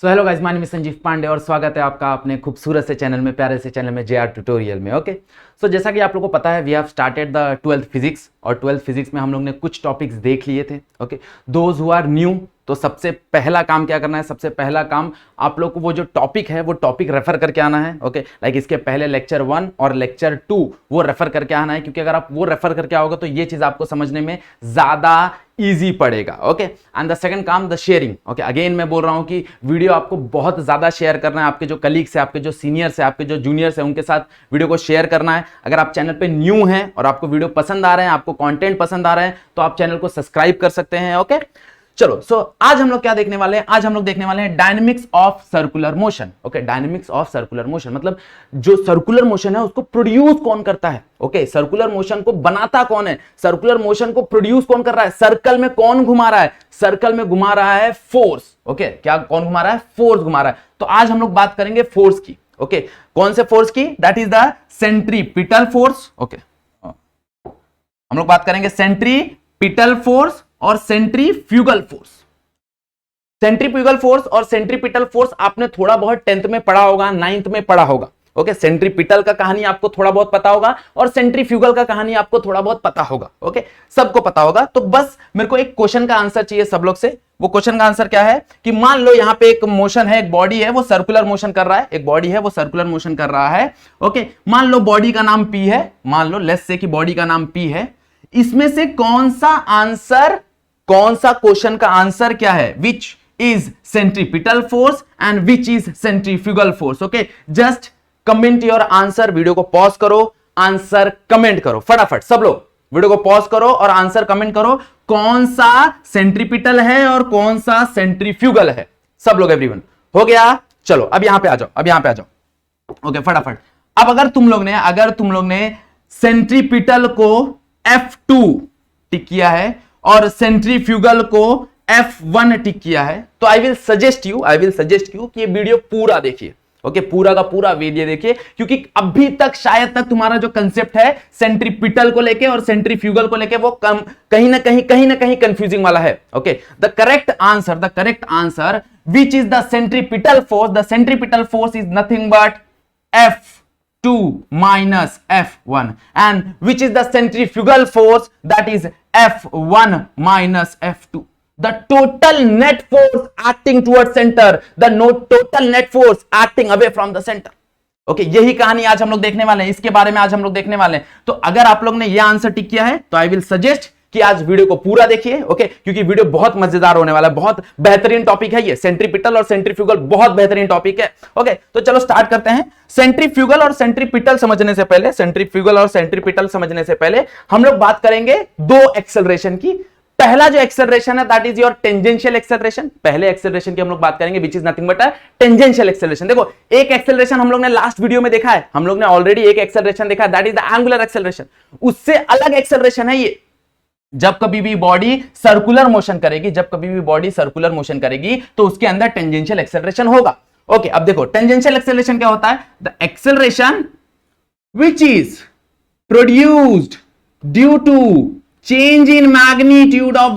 So hello guys, my name is Sanjeev Pandey और स्वागत है आपका अपने खूबसूरत से चैनल में, प्यारे से चैनल में, जेआर ट्यूटोरियल में। ओके, सो जैसा कि आप लोगों को पता है, we have started the 12th physics और 12th फिजिक्स में हम लोग ने कुछ टॉपिक्स देख लिए थे। Okay, those who are new, तो सबसे पहला काम क्या करना है? सबसे पहला काम आप लोग को वो जो टॉपिक है वो टॉपिक रेफर करके आना है। ओके, लाइक इसके पहले लेक्चर 1 और लेक्चर 2 वो रेफर करके आना है, क्योंकि अगर आप वो रेफर करके आओगे तो ये चीज आपको समझने में ज्यादा इजी पड़ेगा। ओके, एंड द सेकंड काम द शेयरिंग। ओके, अगेन मैं बोल रहा हूं कि वीडियो आपको बहुत ज्यादा शेयर करना है, आपके जो कलीग्स है, आपके जो सीनियर्स है, आपके जो जूनियर्स है, उनके साथ वीडियो को शेयर करना है। अगर आप चैनल पे न्यू हैं और आपको वीडियो पसंद आ रहे हैं, आपको कंटेंट पसंद आ रहे हैं, तो आप चैनल को सब्सक्राइब कर सकते हैं। ओके, चलो, सो आज हम लोग क्या देखने वाले हैं? आज हम लोग देखने वाले हैं dynamics of circular motion. Okay, dynamics of circular motion मतलब जो सर्कुलर मोशन है उसको प्रोड्यूस कौन करता है। ओके, सर्कुलर मोशन को बनाता कौन है, सर्कुलर मोशन को प्रोड्यूस कौन कर रहा है, सर्कल में कौन घुमा रहा है, सर्कल में घुमा रहा है फोर्स। ओके, क्या कौन घुमा रहा है? फोर्स घुमा रहा है। तो आज हम लोग बात करेंगे फोर्स की। ओके, कौन से फोर्स की? That is the centripetal force. Okay, हम लोग बात करेंगे सेंट्रीपिटल फोर्स और सेंट्रीफ्यूगल फोर्स। सेंट्रीफ्यूगल फोर्स और सेंट्रीपिटल फोर्स आपने थोड़ा बहुत 10th में पढ़ा होगा, 9th में पढ़ा होगा। ओके, सेंट्रीपिटल का कहानी आपको थोड़ा बहुत पता होगा और सेंट्रीफ्यूगल का कहानी आपको थोड़ा बहुत पता होगा। ओके, सबको पता होगा। तो बस मेरे को एक क्वेश्चन का आंसर चाहिए सब लोग से। वो क्वेश्चन का आंसर क्या है कि मान लो यहां पे एक मोशन है, एक बॉडी है, वो सर्कुलर मोशन कर रहा है, एक बॉडी है वो सर्कुलर मोशन कर रहा है। ओके, मान लो बॉडी का नाम P है, मान लो लेट्स से कि बॉडी का नाम P है। इसमें से कौन सा क्वेश्चन का आंसर क्या है? Which is centripetal force and which is centrifugal force. Okay, just comment your answer. Video को पॉज करो, आंसर कमेंट करो फटाफट। सब लोग वीडियो को पॉज करो और आंसर कमेंट करो, कौन सा सेंट्रीपिटल है और कौन सा सेंट्रीफ्यूगल है। सब लोग, एवरीवन, हो गया? चलो अब यहां पे आ जाओ, अब यहां पे आ जाओ। ओके, फटाफट। अब अगर तुम लोग ने सेंट्रीपिटल को F2 टिक किया है और सेंट्रीफ्यूगल को F1 टिक किया है, तो आई विल सजेस्ट यू कि ये वीडियो पूरा देखिए। ओके, पूरा का पूरा वीडियो देखिए, क्योंकि अभी तक शायद तक तुम्हारा जो कंसेप्ट है सेंट्रीपिटल को लेके और सेंट्रीफ्यूगल को लेके वो कहीं ना कहीं कंफ्यूजिंग वाला है। Okay, the correct answer which is the centripetal force is nothing but F2 minus F1, and which is the centrifugal force? That is F1 minus F2. The total net force acting towards center, total net force acting away from the center. Okay, यही कहानी आज हम लोग देखने वाले हैं, इसके बारे में आज हम लोग देखने वाले हैं। तो अगर आप लोग ने यह आंसर टिक किया है तो आई विल सजेस्ट कि आज वीडियो को पूरा देखिए। ओके, क्योंकि वीडियो बहुत मजेदार होने वाला है, बहुत बेहतरीन टॉपिक है ये। सेंट्रीपिटल और सेंट्रीफ्यूगल बहुत बेहतरीन टॉपिक है। ओके, तो चलो स्टार्ट करते हैं। सेंट्रीफ्यूगल और सेंट्रीपिटल समझने से पहले हम लोग बात करेंगे दो एक्सेलरेशन की। पहला जो एक्सेलरेशन है that is your tangential acceleration. पहले एक्सेलरेशन की हम लोग बात करेंगे which is nothing but tangential acceleration. देखो, एक एक्सेलरेशन हम लोग ने लास्ट वीडियो में देखा है, हम लोग ने ऑलरेडी एक एक्सेलरेशन देखा है, that is the angular acceleration. उससे अलग एक्सेलरेशन है ये। जब कभी भी बॉडी सर्कुलर मोशन करेगी तो उसके अंदर टेंजेंशियल एक्सेलरेशन होगा। ओके, अब देखो टेंजेंशियल एक्सेलरेशन क्या होता है? The acceleration which is produced due to change in magnitude of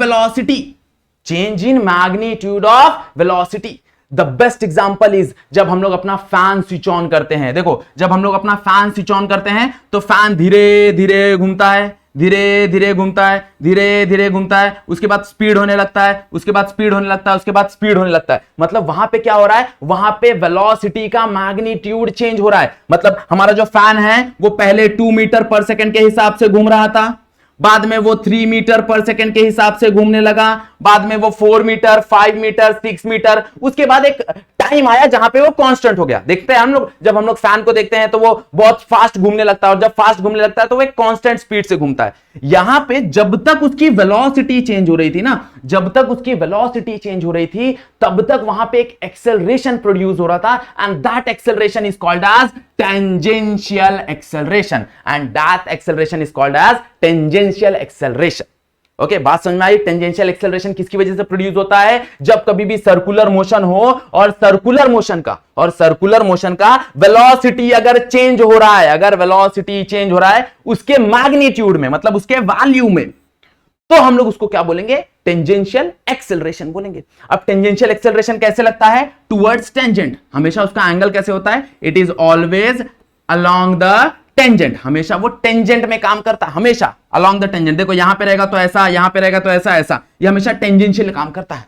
velocity. The best example is जब हम लोग अपना फैन स्विच ऑन करते हैं। देखो, जब हम लोग अपना फैन स्विच ऑन करते हैं तो फैन धीरे धीरे घूमता है, धीरे धीरे घूमता है, उसके बाद स्पीड होने लगता है, उसके बाद स्पीड होने लगता है। मतलब वहां पे क्या हो रहा है? वहां पे वेलोसिटी का मैग्नीट्यूड चेंज हो रहा है। मतलब हमारा जो फैन है वो पहले 2 मीटर पर सेकंड के हिसाब से घूम रहा था, बाद में वो 3 मीटर पर सेकंड के हिसाब से घूमने लगा, बाद में वो 4 मीटर, 5 मीटर, 6 मीटर, उसके बाद एक टाइम आया जहां पे वो कांस्टेंट हो गया। देखते हैं हम लोग, जब हम लोग फैन को देखते हैं तो वो बहुत फास्ट घूमने लगता है, और जब फास्ट घूमने लगता है तो वो एक कांस्टेंट स्पीड से घूमता है। यहां पे जब तक उसकी वेलोसिटी चेंज हो रही थी तब तक वहां पे एक एक्सेलरेशन प्रोड्यूस हो रहा था, and that acceleration is called as tangential acceleration. Okay, बात समझ में आई? टेंजेंशियल एक्सेलरेशन किसकी वजह से प्रोड्यूस होता है? जब कभी भी सर्कुलर मोशन हो और सर्कुलर मोशन का वेलोसिटी अगर चेंज हो रहा है, उसके मैग्नीट्यूड में, मतलब उसके वैल्यू में, तो हम लोग उसको क्या बोलेंगे? टेंजेंशियल एक्सेलरेशन बोलेंगे। अब टेंजेंशियल एक्सेलरेशन कैसे लगता है? Towards tangent. हमेशा उसका एंगल कैसे होता है? It is always along the tangent. हमेशा वो टेंजेंट में काम करता है, हमेशा अलोंग द टेंजेंट। देखो यहां पे रहेगा तो ऐसा, यहां पे रहेगा तो ऐसा, ऐसा, ये हमेशा टेंजेंशियल काम करता है।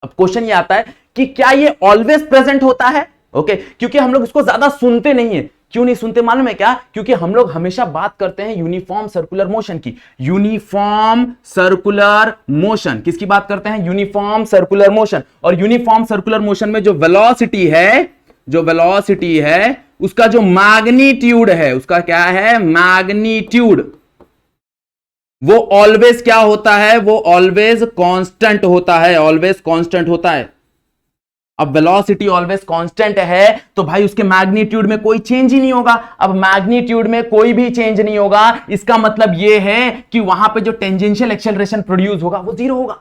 अब क्वेश्चन ये आता है कि क्या ये ऑलवेज प्रेजेंट होता है? ओके, क्योंकि हम लोग इसको ज्यादा सुनते नहीं है। क्यों नहीं सुनते मालूम है क्या? क्योंकि हम लोग हमेशा बात करते हैं यूनिफॉर्म सर्कुलर मोशन की। यूनिफॉर्म सर्कुलर मोशन किसकी बात करते हैं? Uniform circular motion. और यूनिफॉर्म सर्कुलर मोशन में जो वेलोसिटी है, जो वेलोसिटी है उसका जो मैग्नीट्यूड है, उसका क्या है? मैग्नीट्यूड, वो ऑलवेज क्या होता है? वो ऑलवेज कांस्टेंट होता है, ऑलवेज कांस्टेंट होता है। अब वेलोसिटी ऑलवेज कांस्टेंट है तो भाई उसके मैग्नीट्यूड में कोई चेंज ही नहीं होगा। अब मैग्नीट्यूड में कोई भी चेंज नहीं होगा, इसका मतलब यह है कि वहां पे जो टेंजेंशियल एक्सेलरेशन प्रोड्यूस होगा वो जीरो होगा।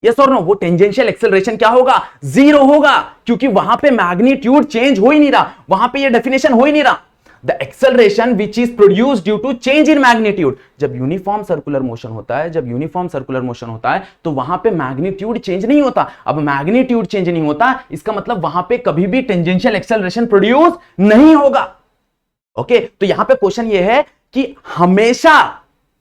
यस और नो? वो टेंजेंशियल एक्सेलरेशन क्या होगा? जीरो होगा, क्योंकि वहां पे मैग्नीट्यूड चेंज हो ही नहीं रहा, वहां पे ये डेफिनेशन हो ही नहीं रहा। The acceleration which is produced due to change in magnitude। जब यूनिफॉर्म सर्कुलर मोशन होता है, जब यूनिफॉर्म सर्कुलर मोशन होता है तो वहां पे मैग्नीट्यूड चेंज नहीं होता। अब मैग्नीट्यूड चेंज नहीं होता, इसका मतलब वहां पे कभी भी टेंजेंशियल एक्सेलरेशन प्रोड्यूस नहीं होगा। ओके, तो यहां पे क्वेश्चन ये है कि हमेशा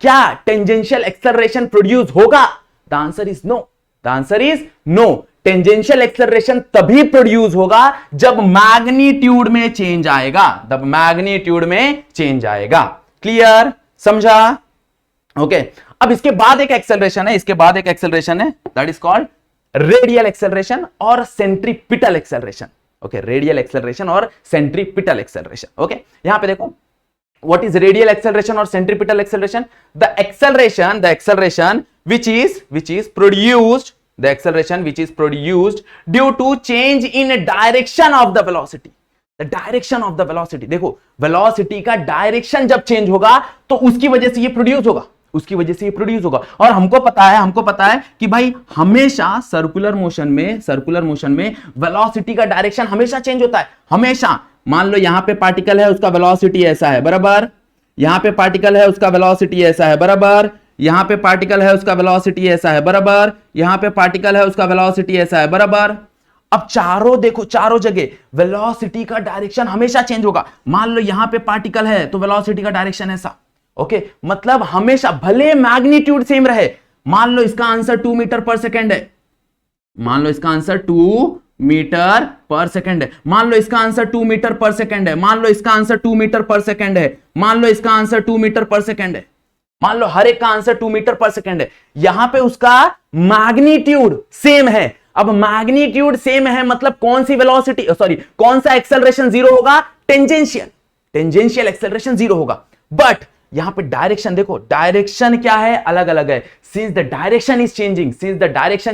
क्या टेंजेंशियल एक्सेलरेशन प्रोड्यूस होगा? The answer is no. The answer is no. Tangential acceleration तभी प्रोड्यूस होगा जब मैग्नीट्यूड में चेंज आएगा, जब मैग्नीट्यूड में चेंज आएगा। क्लियर? समझा? ओके, अब इसके बाद एक एक्सेलरेशन है, इसके बाद एक एक्सेलरेशन है, that is called radial acceleration और centripetal acceleration. Okay, radial acceleration और सेंट्रीपिटल एक्सेलरेशन। ओके, यहां पे देखो, what is radial acceleration or centripetal acceleration? The acceleration which is produced, the acceleration which is produced due to change in direction of the velocity। the direction of the velocity, देखो velocity का direction जब change होगा तो उसकी वजह से ये produce होगा, उसकी वजह से ये प्रोड्यूस होगा। और हमको पता है कि भाई हमेशा सर्कुलर मोशन में वेलोसिटी का डायरेक्शन हमेशा चेंज होता है, हमेशा। मान लो यहां पे पार्टिकल है, उसका वेलोसिटी ऐसा है, बराबर। यहां पे पार्टिकल है, उसका वेलोसिटी ऐसा है, बराबर। यहां पे पार्टिकल है, उसका वेलोसिटी ऐसा है, बराबर। यहां पे पार्टिकल है, उसका वेलोसिटी ऐसा है, बराबर। अब चारों देखो, चारों जगह वेलोसिटी का डायरेक्शन हमेशा चेंज होगा। मान लो यहां पे पार्टिकल है तो वेलोसिटी का डायरेक्शन ऐसा। ओके, मतलब हमेशा, भले मैग्नीट्यूड सेम रहे। मान लो इसका आंसर 2 मीटर पर सेकेंड है, मान लो इसका आंसर 2 मीटर पर सेकेंड है, मान लो इसका आंसर 2 मीटर पर सेकेंड है, मान लो इसका आंसर 2 मीटर पर सेकेंड है, मान लो इसका आंसर 2 मीटर पर सेकेंड है, मान लो हर एक का आंसर 2 मीटर पर सेकेंड है। यहां पे उसका मैग्नीट्यूड सेम है। अब मैग्नीट्यूड सेम है मतलब कौन सी वेलोसिटी, सॉरी कौन सा एक्सेलरेशन जीरो होगा? टेंजेंशियल एक्सेलरेशन जीरो होगा। बट यहां पे डायरेक्शन देखो, डायरेक्शन क्या है? अलग अलग है। Since the direction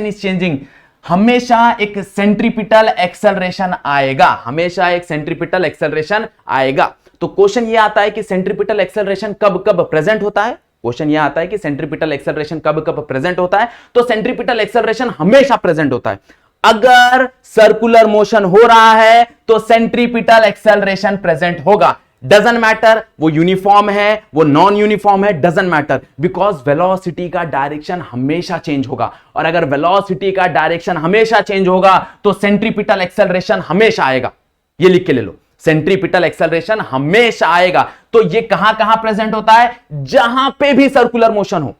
is changing, हमेशा एक सेंट्रीपिटल एक्सेलरेशन आएगा, हमेशा एक सेंट्रीपिटल एक्सेलरेशन आएगा। तो क्वेश्चन ये आता है कि सेंट्रीपिटल एक्सेलरेशन कब कब प्रेजेंट होता है? क्वेश्चन ये आता है कि सेंट्रीपिटल एक्सेलरेशन कब कब प्रेजेंट होता है? तो सेंट्रीपिटल एक्सेलरेशन हमेशा प्रेजेंट होता है। अगर सर्कुलर मोशन हो रहा है तो सेंट्रीपिटल एक्सेलरेशन प्रेजेंट होगा। डजंट मैटर वो यूनिफॉर्म है, वो नॉन यूनिफॉर्म है, डजंट मैटर, बिकॉज वेलोसिटी का डायरेक्शन हमेशा चेंज होगा। और अगर वेलोसिटी का डायरेक्शन हमेशा चेंज होगा तो सेंट्रीपिटल एक्सेलरेशन हमेशा आएगा। ये लिख के ले लो, सेंट्रीपिटल एक्सेलरेशन हमेशा आएगा। तो ये कहां कहां प्रेजेंट होता है? जहां पे भी सर्कुलर मोशन हो।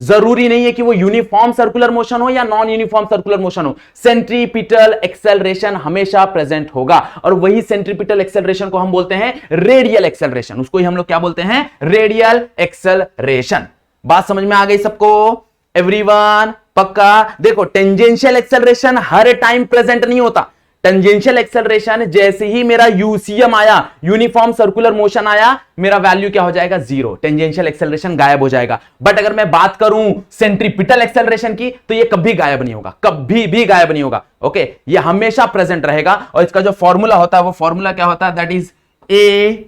जरूरी नहीं है कि वो यूनिफॉर्म सर्कुलर मोशन हो या नॉन यूनिफॉर्म सर्कुलर मोशन हो, सेंट्रीपिटल एक्सेलरेशन हमेशा प्रेजेंट होगा। और वही सेंट्रीपिटल एक्सेलरेशन को हम बोलते हैं रेडियल एक्सेलरेशन। उसको ही हम लोग क्या बोलते हैं? Radial acceleration. बात समझ में आ गई सबको? एवरीवन पक्का? देखो, टेंजेंशियल एक्सेलरेशन हर टाइम प्रेजेंट नहीं होता। टेंजेंशियल एक्सेलरेशन जैसे ही मेरा यूसीएम आया, यूनिफॉर्म सर्कुलर मोशन आया, मेरा वैल्यू क्या हो जाएगा? जीरो। टेंजेंशियल एक्सेलरेशन गायब हो जाएगा। बट अगर मैं बात करूं सेंट्रीपिटल एक्सेलरेशन की तो ये कभी गायब नहीं होगा, कभी भी गायब नहीं होगा। ओके, ये हमेशा प्रेजेंट रहेगा। और इसका जो फॉर्मूला होता है वो फॉर्मूला क्या होता है? दैट इज ए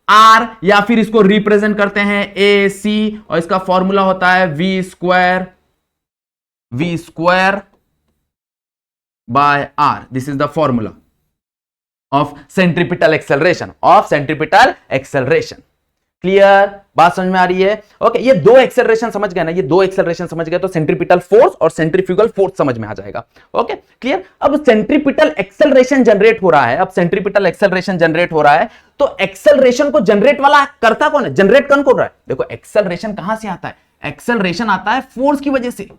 आर, या फिर इसको रिप्रेजेंट करते हैं ए सी, और इसका फॉर्मूला होता है v square by r. This is the formula of centripetal acceleration, Clear? बात समझ में आ रही है? ओके, ये दो एक्सेलरेशन समझ गए ना, ये दो एक्सेलरेशन समझ गए तो सेंट्रीपिटल फोर्स और सेंट्रीफ्यूगल फोर्स समझ में आ जाएगा। Okay clear. अब सेंट्रीपिटल एक्सेलरेशन जनरेट हो रहा है, अब सेंट्रीपिटल एक्सेलरेशन जनरेट हो रहा है, तो एक्सेलरेशन को जनरेट वाला करता कौन है, जनरेट कौन कर रहा है? देखो एक्सेलरेशन कहां से आता है, एक्सेलरेशन आता है फोर्स की वजह से।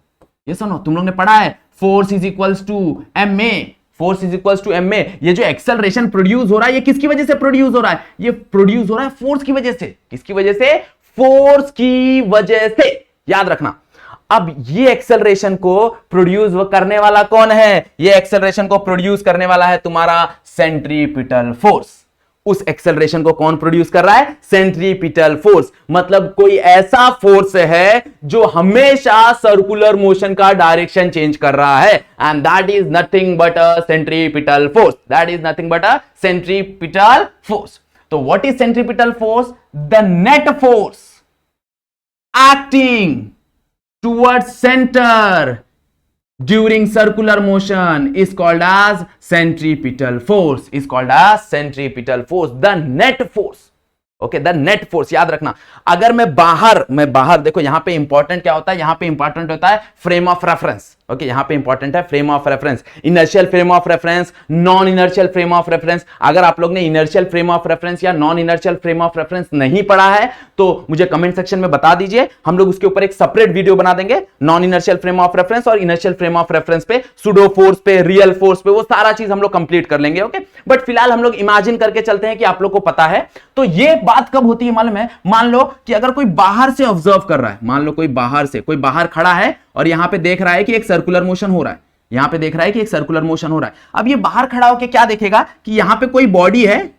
ये सुनो, तुम लोग ने पढ़ा है force is equals to m a, force is equals to m a. ये जो एक्सेलरेशन प्रोड्यूस हो रहा है ये किसकी वजह से प्रोड्यूस हो रहा है? ये प्रोड्यूस हो रहा है फोर्स की वजह से। किसकी वजह से? फोर्स की वजह से, याद रखना। अब ये एक्सेलरेशन को प्रोड्यूस करने वाला कौन है? ये एक्सेलरेशन को प्रोड्यूस करने वाला है तुम्हारा सेंट्रीपिटल फोर्स। उस एक्सेलरेशन को कौन प्रोड्यूस कर रहा है? Centripetal force. मतलब कोई ऐसा फोर्स है जो हमेशा सर्कुलर मोशन का डायरेक्शन चेंज कर रहा है, and that is nothing but a centripetal force. That is nothing but a centripetal force. तो what is centripetal force? The net force acting towards centre during circular motion is called as centripetal force, is called as centripetal force, the net force। Okay, the net force, याद रखना। अगर मैं बाहर देखो, यहां पे important क्या होता है? यहां पे इंपॉर्टेंट होता है फ्रेम ऑफ रेफरेंस। ओके, यहां पे इंपॉर्टेंट है frame of reference, inertial frame of reference, non inertial frame of reference. अगर आप लोग ने इनर्शियल फ्रेम ऑफ रेफरेंस या non inertial frame of reference नहीं पढ़ा है तो मुझे कमेंट सेक्शन में बता दीजिए, हम लोग उसके ऊपर एक सेपरेट वीडियो बना देंगे। Non inertial frame of reference और इनर्शियल फ्रेम ऑफ रेफरेंस पे, सुडो फोर्स पे, रियल फोर्स पे, वो सारा चीज हम लोग कंप्लीट कर लेंगे। ओके, बट फिलहाल हम लोग इमेजिन करके चलते हैं कि आप लोग को पता है। तो ये बात कब होती है मालूम है? मान लो कि अगर कोई बाहर से ऑब्जर्व कर रहा है, मान लो कोई बाहर खड़ा है और यहां पे देख रहा है कि एक सर्कुलर मोशन हो रहा है, यहां पे देख रहा है कि एक सर्कुलर मोशन हो रहा है। अब ये बाहर खड़ा होकर क्या देखेगा कि यहां पे कोई बॉडी है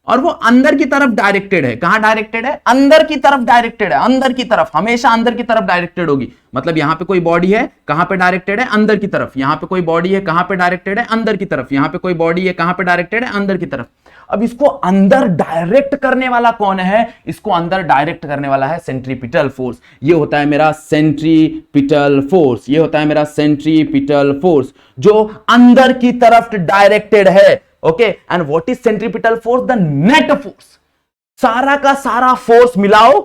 और वो अंदर की तरफ डायरेक्टेड है। कहां डायरेक्टेड है? अंदर की तरफ डायरेक्टेड है, अंदर की तरफ, हमेशा अंदर की तरफ डायरेक्टेड होगी। मतलब यहां पे कोई बॉडी है, कहां पे डायरेक्टेड है? अंदर की तरफ। यहां पे कोई बॉडी है, कहां पे डायरेक्टेड है? अंदर की तरफ। यहां पे कोई बॉडी है, कहां पे डायरेक्टेड है? अंदर की तरफ। अब इसको अंदर डायरेक्ट करने वाला कौन है? इसको अंदर डायरेक्ट करने वाला है सेंट्रीपिटल फोर्स। ये होता है मेरा सेंट्रीपिटल फोर्स, ये होता है मेरा सेंट्रीपिटल फोर्स जो अंदर की तरफ डायरेक्टेड है। Okay, and what is centripetal force? The net force. सारा का सारा फोर्स मिलाओ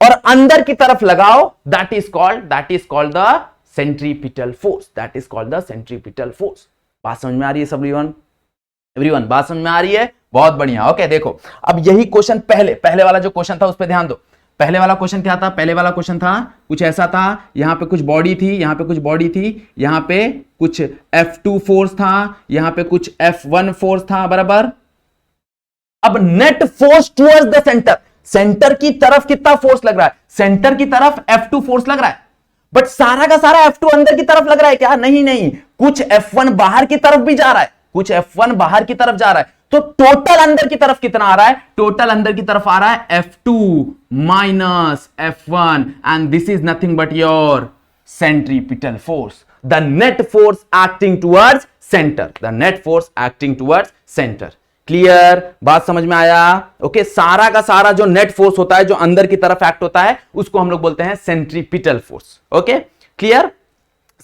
और अंदर की तरफ लगाओ, that is called the centripetal force, that is called the centripetal force. बात समझ में आ रही है सब एवरीवन? बात समझ में आ रही है? बहुत बढ़िया। ओके, देखो अब यही क्वेश्चन पहले वाला जो क्वेश्चन था उस पर ध्यान दो। पहले वाला क्वेश्चन क्या था? पहले वाला क्वेश्चन था कुछ ऐसा था, यहां पे कुछ बॉडी थी, यहां पे कुछ बॉडी थी, यहां पे कुछ F2 फोर्स था, यहां पे कुछ F1 फोर्स था, बराबर। अब net force towards the centre, centre की तरफ कितना फोर्स लग रहा है? सेंटर की तरफ F2 फोर्स लग रहा है, बट सारा का सारा F2 अंदर की तरफ लग रहा है क्या? नहीं, कुछ F1 बाहर की तरफ भी जा रहा है, कुछ F1 बाहर की तरफ जा रहा है। तो टोटल अंदर की तरफ कितना आ रहा है? टोटल अंदर की तरफ आ रहा है F2 minus F1, and this is nothing but your centripetal force, the net force acting towards centre, the net force acting towards centre. Clear? बात समझ में आया? ओके, सारा का सारा जो नेट फोर्स होता है जो अंदर की तरफ एक्ट होता है उसको हम लोग बोलते हैं centripetal force. Okay clear?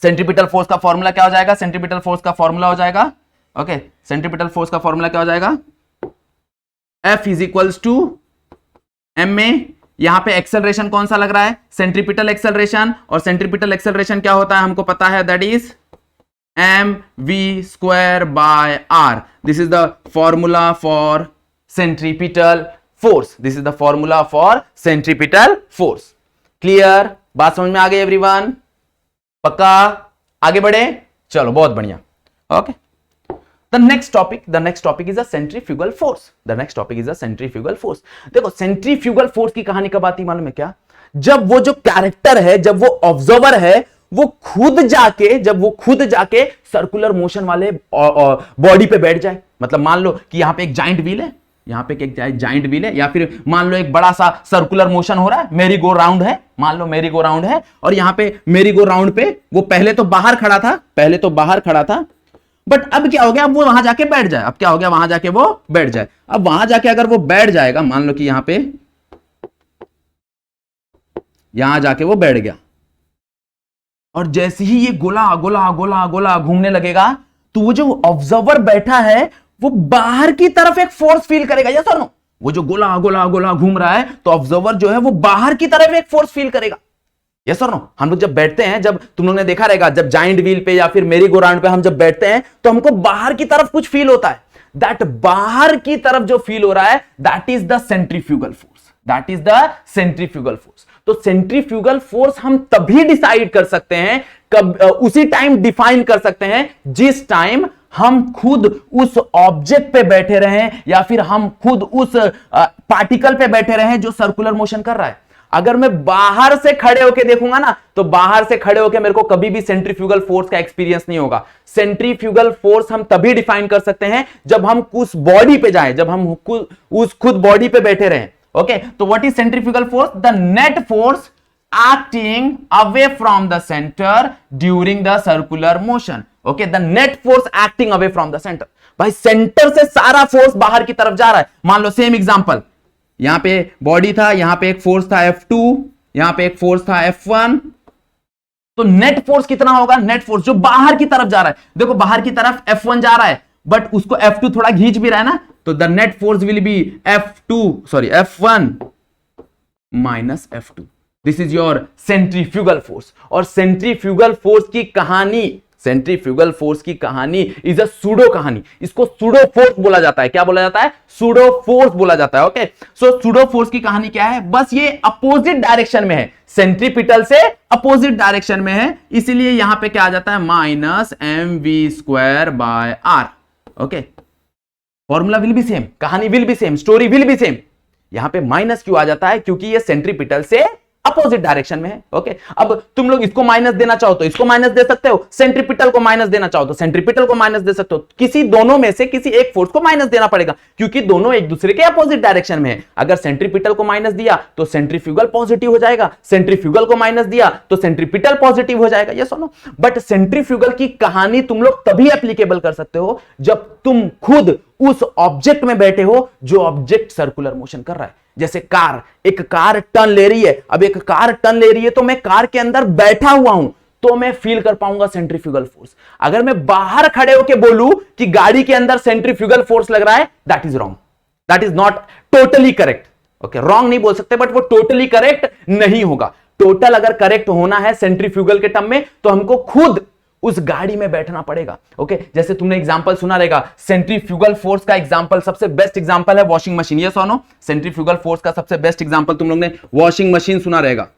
Centripetal force का फॉर्मूला क्या हो जाएगा? सेंट्रीपिटल फोर्स का फॉर्मूला हो जाएगा, ओके, सेंट्रीपिटल फोर्स का फॉर्मूला क्या हो जाएगा? F is equals to m a. यहां पे एक्सेलरेशन कौन सा लग रहा है? सेंट्रीपिटल एक्सेलरेशन, और सेंट्रीपिटल एक्सेलरेशन क्या होता है हमको पता है, that is mv² by r। This is the formula for centripetal force, this is the formula for centripetal force. Clear? बात समझ में आ गई एवरीवन? पक्का? आगे बढ़े? चलो बहुत बढ़िया। Okay, The next topic is a centrifugal force. The next topic is a centrifugal force. देखो centrifugal force की कहानी कब आती मालूम है क्या? जब वो जो कैरेक्टर है, जब वो ऑब्जर्वर है, वो खुद जाके सर्कुलर मोशन वाले बॉडी पे बैठ जाए। मतलब मान लो कि यहां पे एक जाइंट व्हील है, यहां पे एक जाइंट व्हील है, या फिर मान लो एक बड़ा सा सर्कुलर मोशन हो रहा है, मेरी गो राउंड है, मान लो मेरी गो राउंड है, और यहां पे मेरी गो राउंड पे वो पहले तो बाहर खड़ा था, बट अब क्या हो गया? अब वो वहां जाके बैठ जाए। अब क्या हो गया? वहां जाके वो बैठ जाए। अब वहां जाके अगर वो बैठ जाएगा, मान लो कि यहां जाके वो बैठ गया, और जैसे ही ये गोला घूमने लगेगा तो वो जो ऑब्जर्वर बैठा है वो बाहर की तरफ एक फोर्स फील करेगा, यस और नो? वो जो गोला गोला गोला घूम रहा है, तो ऑब्जर्वर जो है वो बाहर की तरफ एक फोर्स फील करेगा। यस और नो? हम लोग जब बैठते हैं, जब तुम लोग ने देखा रहेगा, जब जाइंट व्हील पे या फिर मेरी गो राउंड पे हम जब बैठते हैं, तो हमको बाहर की तरफ कुछ फील होता है। दैट बाहर की तरफ जो फील हो रहा है, that is the centrifugal force. That is the centrifugal force. तो सेंट्रीफ्यूगल फोर्स हम तभी डिसाइड कर सकते हैं, कब उसी टाइम डिफाइन कर सकते हैं जिस टाइम हम खुद उस ऑब्जेक्ट पे बैठे रहें या फिर हम खुद उस पार्टिकल पे बैठे रहें जो सर्कुलर मोशन कर रहा है। अगर मैं बाहर से खड़े होकर देखूंगा ना, तो बाहर से खड़े होकर मेरे को कभी भी सेंट्रीफ्यूगल फोर्स का एक्सपीरियंस नहीं होगा। सेंट्रीफ्यूगल फोर्स हम तभी डिफाइन कर सकते हैं जब हम उस बॉडी पे जाएं, जब हम उस खुद बॉडी पे बैठे रहें। ओके, तो what is centrifugal force? The net force acting away from the center during the circular motion. Okay, the net force acting away from the center. भाई सेंटर से सारा फोर्स बाहर की तरफ जा रहा है। मान लो सेम एग्जांपल, यहां पे बॉडी था, यहां पे एक फोर्स था F2, यहां पे एक फोर्स था F1। तो नेट फोर्स कितना होगा? नेट फोर्स जो बाहर की तरफ जा रहा है, देखो बाहर की तरफ F1 जा रहा है, बट उसको F2 थोड़ा खींच भी रहा है ना, तो the net force will be F1 minus F2। This is your centrifugal force. और सेंट्रीफ्यूगल फोर्स की कहानी इज अ सूडो कहानी। इसको सूडो फोर्स बोला जाता है। क्या बोला जाता है? सूडो फोर्स बोला जाता है। ओके, सो सूडो फोर्स की कहानी क्या है? बस ये अपोजिट डायरेक्शन में है, सेंट्रीपिटल से अपोजिट डायरेक्शन में है, इसीलिए यहां पे क्या आ जाता है? Minus mv²/r। Okay, formula will be same, कहानी will be same, story will be same. यहां पे माइनस क्यों आ जाता है? क्योंकि ये सेंट्रीपिटल से अपोजिट डायरेक्शन में है। ओके, अब तुम लोग इसको माइनस देना चाहो तो इसको माइनस दे सकते हो, सेंट्रीपिटल को माइनस देना चाहो तो सेंट्रीपिटल को माइनस दे सकते हो। किसी दोनों में से किसी एक फोर्स को माइनस देना पड़ेगा, क्योंकि दोनों एक दूसरे के अपोजिट डायरेक्शन में है। अगर सेंट्रीपिटल को माइनस दिया तो सेंट्रीफ्यूगल पॉजिटिव हो जाएगा, सेंट्रीफ्यूगल को माइनस दिया तो सेंट्रीपिटल पॉजिटिव हो जाएगा। ये सुनो, बट सेंट्रीफ्यूगल की कहानी तुम लोग तभी एप्लीकेबल कर सकते हो जब तुम खुद उस ऑब्जेक्ट में बैठे हो जो ऑब्जेक्ट सर्कुलर मोशन कर रहा है। जैसे कार, एक कार टर्न ले रही है। अब एक कार टर्न ले रही है तो मैं कार के अंदर बैठा हुआ हूं, तो मैं फील कर पाऊंगा सेंट्रीफ्यूगल फोर्स। अगर मैं बाहर खड़े होकर बोलूं कि गाड़ी के अंदर सेंट्रीफ्यूगल फोर्स लग रहा है, that is wrong, that is not totally correct. Okay, wrong नहीं बोल सकते, बट वो टोटली करेक्ट नहीं होगा। टोटल अगर करेक्ट होना है सेंट्रीफ्यूगल के टर्म में, तो हमको खुद उस गाड़ी में बैठना पड़ेगा। ओके, जैसे तुमने एग्जांपल सुना रहेगा, सेंट्रीफ्यूगल फोर्स का एग्जांपल, सबसे बेस्ट एग्जांपल है वॉशिंग मशीन। ये सुनो, सेंट्रीफ्यूगल फोर्स का सबसे बेस्ट एग्जांपल तुम लोग ने वॉशिंग मशीन सुना रहेगा।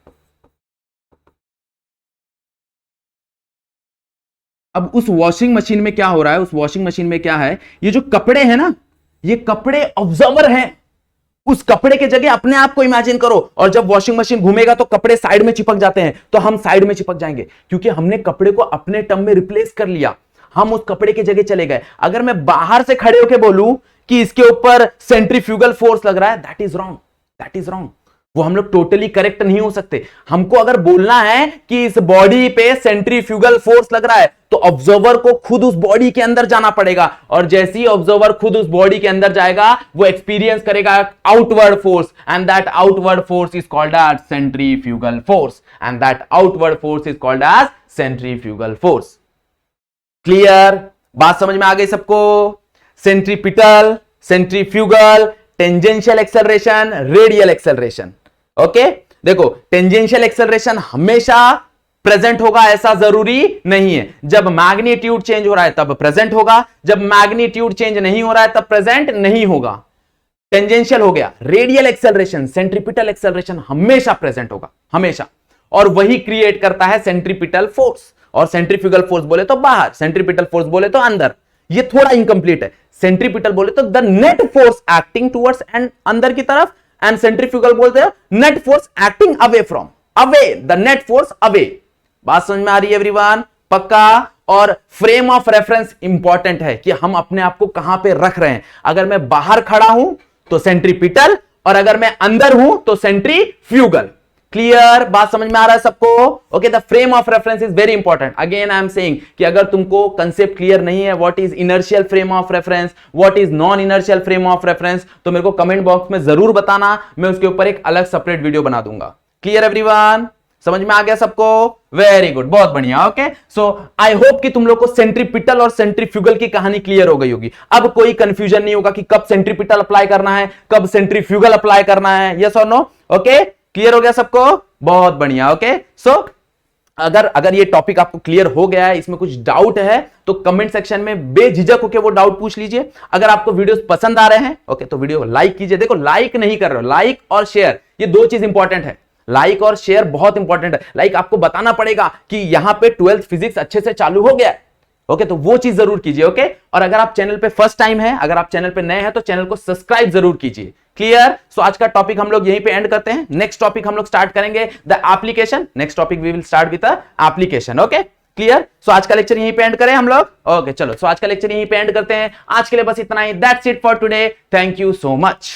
अब उस वॉशिंग मशीन में क्या हो रहा है? उस वॉशिंग मशीन में क्या है? ये जो कपड़े हैं ना, ये कपड़े ऑब्जर्वर हैं। उस कपड़े के जगह अपने आप को इमेजिन करो, और जब वॉशिंग मशीन घूमेगा तो कपड़े साइड में चिपक जाते हैं, तो हम साइड में चिपक जाएंगे, क्योंकि हमने कपड़े को अपने टर्म में रिप्लेस कर लिया। हम उस कपड़े की जगह चले गए। अगर मैं बाहर से खड़े होकर बोलूं कि इसके ऊपर सेंट्रीफ्यूगल फोर्स लग रहा है, that is wrong, that is wrong. वो हम लोग टोटली करेक्ट नहीं हो सकते। हमको अगर बोलना है कि इस बॉडी पे सेंट्रीफ्यूगल फोर्स लग रहा है, तो ऑब्जर्वर को खुद उस बॉडी के अंदर जाना पड़ेगा, और जैसे ही ऑब्जर्वर खुद उस बॉडी के अंदर जाएगा, वो एक्सपीरियंस करेगा outward force, and that outward force is called as centrifugal force, and that outward force is called as centrifugal force. Clear? बात समझ में आ गई सबको? Centripetal, centrifugal, tangential acceleration, radial acceleration. Okay, देखो टेंजेंशियल एक्सेलरेशन हमेशा present होगा ऐसा जरूरी नहीं है। जब मैग्नीट्यूड चेंज हो रहा है तब प्रेजेंट होगा, जब मैग्नीट्यूड चेंज नहीं हो रहा है तब प्रेजेंट नहीं होगा। टेंजेंशियल हो गया। रेडियल एक्सेलरेशन, सेंट्रीपिटल एक्सेलरेशन हमेशा प्रेजेंट होगा, हमेशा, और वही क्रिएट करता है सेंट्रीपिटल फोर्स। और सेंट्रीफ्यूगल फोर्स बोले तो बाहर, सेंट्रीपिटल फोर्स बोले तो अंदर। ये थोड़ा इनकम्प्लीट है। सेंट्रीपिटल बोले तो the net force acting towards and अंदर की तरफ, एंड सेंट्रीफ्यूगल बोलते हैं net force acting away from, away, the net force away. बात समझ में आ रही है एवरीवन? पक्का? और फ्रेम ऑफ रेफरेंस इंपॉर्टेंट है कि हम अपने आप को कहां पे रख रहे हैं। अगर मैं बाहर खड़ा हूं तो सेंट्रीपिटल, और अगर मैं अंदर हूं तो सेंट्रीफ्यूगल। क्लियर? बात समझ में आ रहा है सबको? Okay, the frame of reference is very important. Again I am saying कि अगर तुमको कंसेप्ट क्लियर नहीं है, what is inertial frame of reference, what is non inertial frame of reference, तो मेरे को कमेंट बॉक्स में जरूर बताना, मैं उसके ऊपर एक अलग सेपरेट वीडियो बना दूंगा। Clear everyone? समझ में आ गया सबको? वेरी गुड, बहुत बढ़िया। ओके, सो आई होप कि तुम लोग को सेंट्रीपिटल और सेंट्रीफ्यूगल की कहानी क्लियर हो गई होगी। अब कोई कंफ्यूजन नहीं होगा कि कब सेंट्रीपिटल अप्लाई करना है, कब सेंट्रीफ्यूगल अप्लाई करना है। यस और नो? ओके, क्लियर हो गया सबको? बहुत बढ़िया। ओके, सो अगर ये टॉपिक आपको क्लियर हो गया है, इसमें कुछ डाउट है तो कमेंट सेक्शन में बेझिझक होकर वो डाउट पूछ लीजिए। अगर आपको वीडियोस पसंद आ रहे हैं ओके तो वीडियो लाइक कीजिए। देखो, लाइक नहीं कर रहे हो, लाइक और शेयर ये दो चीज इंपॉर्टेंट है। लाइक और शेयर बहुत इंपॉर्टेंट है। लाइक आपको बताना पड़ेगा कि यहां पे 12th फिजिक्स अच्छे से चालू हो गया है। ओके, तो वो चीज जरूर कीजिए। ओके, और अगर आप चैनल पे फर्स्ट टाइम है, अगर आप चैनल पे नए हैं तो चैनल को सब्सक्राइब जरूर कीजिए। क्लियर? सो आज का टॉपिक हम लोग यहीं पे एंड करते हैं। नेक्स्ट टॉपिक हम लोग स्टार्ट करेंगे the application. Next topic we will start with the application. Okay, clear? So आज का लेक्चर यहीं पे एंड करें हम लोग। ओके, चलो, सो आज का लेक्चर यहीं पे एंड करते हैं। आज के लिए बस इतना ही। That's it for today. Thank you so much.